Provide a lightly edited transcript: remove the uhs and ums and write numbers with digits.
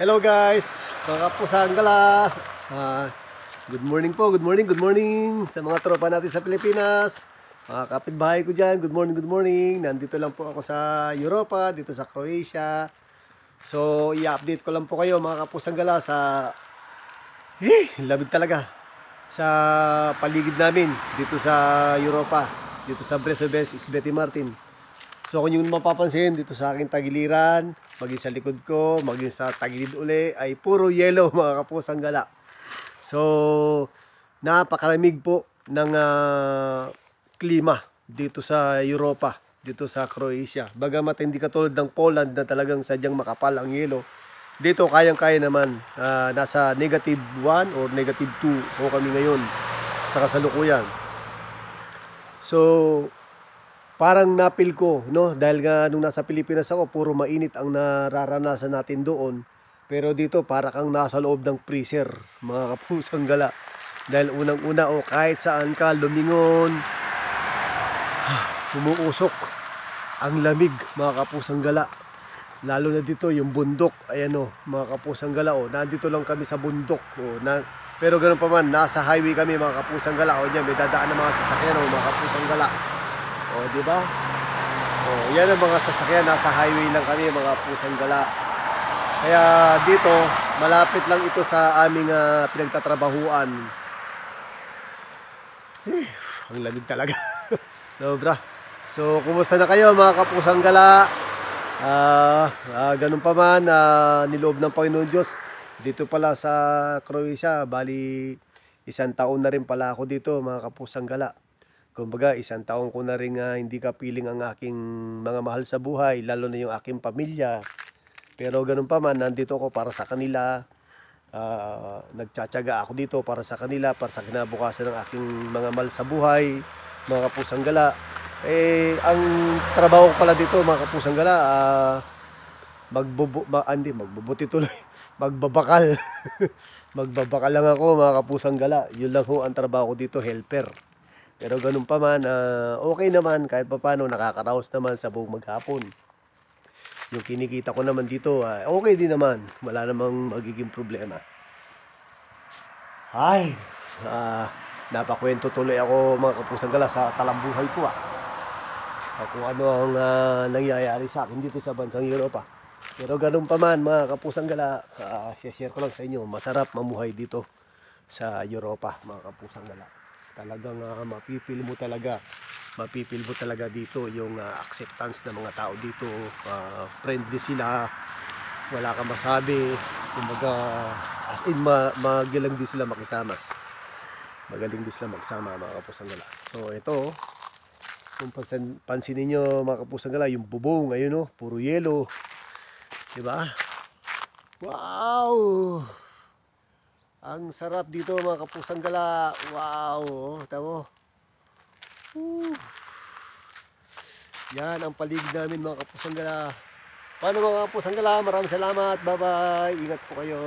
Hello guys, mga kapusang galas. Good morning po, good morning sa mga tropa natin sa Pilipinas. Mga kapitbahay ko dyan, good morning. Nandito lang po ako sa Europa, dito sa Croatia. So, i-update ko lang po kayo mga kapusang galas sa lamig talaga sa paligid namin dito sa Europa, dito sa Brezoves, Isbeti Martin. So kung yung mapapansin dito sa aking tagiliran, maging sa likod ko, maging sa tagilid uli, ay puro yellow mga kapusang gala. So napakalamig po ng klima dito sa Europa, dito sa Croatia. Bagamat hindi katulad ng Poland na talagang sadyang makapal ang yelo, dito kayang-kaya naman. Nasa -1 or -2 po kami ngayon sa kasalukuyan. So parang napil ko, no? Dahil nga nung nasa Pilipinas ako, puro mainit ang nararanasan natin doon. Pero dito, para kang nasa loob ng freezer, mga kapusang gala. Dahil unang-una, kahit saan ka lumingon, umuusok ang lamig, mga kapusang gala. Lalo na dito, yung bundok, ayan mga kapusang gala, nandito lang kami sa bundok, pero ganun pa man, nasa highway kami, mga kapusang gala, diyan, may dadaan ng mga sasakyan, mga kapusang gala. Di ba? Yan ang mga sasakyan, nasa highway lang kami, mga pusang gala. Kaya dito, malapit lang ito sa aming pinagtatrabahuan. Ang lamig talaga. Sobra. So, kumusta na kayo mga kapusang gala? Ganun pa man, niloob ng Panginoon Diyos. Dito pala sa Croatia, bali 1 taon na rin pala ako dito, mga kapusang gala. Kumbaga, 1 taon ko na rin hindi kapiling ang aking mga mahal sa buhay, lalo na yung aking pamilya. Pero ganun pa man, nandito ako para sa kanila. Nagtsatsaga ako dito para sa kanila, para sa kinabukasan ng aking mga mahal sa buhay, mga kapusang gala. Ang trabaho ko pala dito, mga kapusang gala, magbubuti tuloy, magbabakal. Magbabakal lang ako, mga kapusang gala. Yun lang ho ang trabaho ko dito, helper. Pero ganun pa man, okay naman, kahit pa paano, nakakaraos naman sa buong maghapon. Yung kinikita ko naman dito, okay din naman. Wala namang magiging problema. Napakwento tuloy ako, mga kapusang gala, sa talambuhay ko. Kung ano ang nangyayari sa akin dito sa bansang Europa. Pero ganun pa man, mga kapusang gala, share ko lang sa inyo, masarap mamuhay dito sa Europa, mga kapusang gala. Talagang mapipil mo talaga dito yung acceptance ng mga tao dito. Friendly sila, wala kang masabi, kumbaga as in magaling din sila makisama, magaling din sila magsama, mga kapusang gala. So ito, kung pansinin nyo, mga kapusang gala, yung bubong ayun, puro yelo, diba? Wow, ang sarap dito, mga kapusang gala. Wow, tamo. Yan ang paligid namin, mga kapusang gala. Paano, mga kapusang gala? Maraming salamat. Bye-bye. Ingat po kayo.